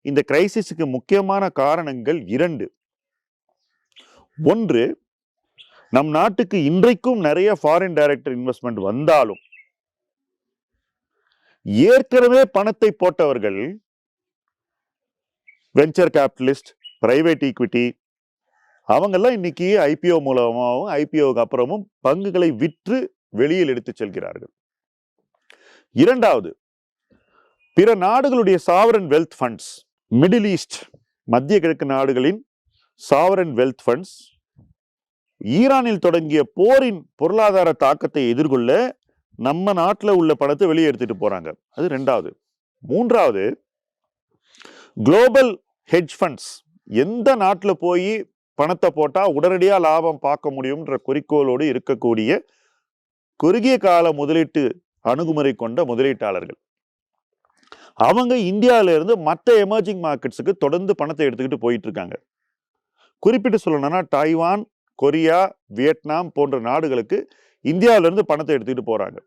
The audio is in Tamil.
இந்த கிரைசிஸுக்கு முக்கியமான காரணங்கள் 2. ஒன்று, நம் நாட்டுக்கு இன்றைக்கும் நிறைய ஃபாரின் டைரக்ட் இன்வெஸ்ட்மெண்ட் வந்தாலும் ஏற்கனவே பணத்தை போட்டவர்கள் வெஞ்சர் கேபிட்டலிஸ்ட், பிரைவேட் ஈக்விட்டி, அவங்கெல்லாம் இன்னைக்கு ஐபிஓ மூலமாகவும் ஐபிஓக்கு அப்புறமும் பங்குகளை விற்று வெளியில் எடுத்து செல்கிறார்கள். 2வது, பிற நாடுகளுடைய sovereign wealth funds, middle east, மத்திய கிழக்கு நாடுகளின் சாவரன் வெல்த் ஃபண்ட்ஸ் ஈரானில் தொடங்கிய போரின் பொருளாதார தாக்கத்தை எதிர்கொள்ள நம்ம நாட்டில் உள்ள பணத்தை வெளியே எடுத்துட்டு போறாங்க. அது 2வது. 3வது, குளோபல் ஹெட்ஜ் ஃபண்ட்ஸ், எந்த நாட்டில் போய் பணத்தை போட்டா உடனடியா லாபம் பார்க்க முடியும்ன்ற குறிக்கோளோடு இருக்கக்கூடிய குறுகிய கால முதலீட்டு அணுகுமுறை கொண்ட முதலீட்டாளர்கள், அவங்க இந்தியாவில இருந்து மற்ற எமர்ஜிங் மார்க்கெட்ஸுக்கு தொடர்ந்து பணத்தை எடுத்துக்கிட்டு போயிட்டு இருக்காங்க. குறிப்பிட்டு சொல்லணும்னா டைவான், கொரியா, வியட்நாம் போன்ற நாடுகளுக்கு இந்தியாவில இருந்து பணத்தை எடுத்துக்கிட்டு போறாங்க.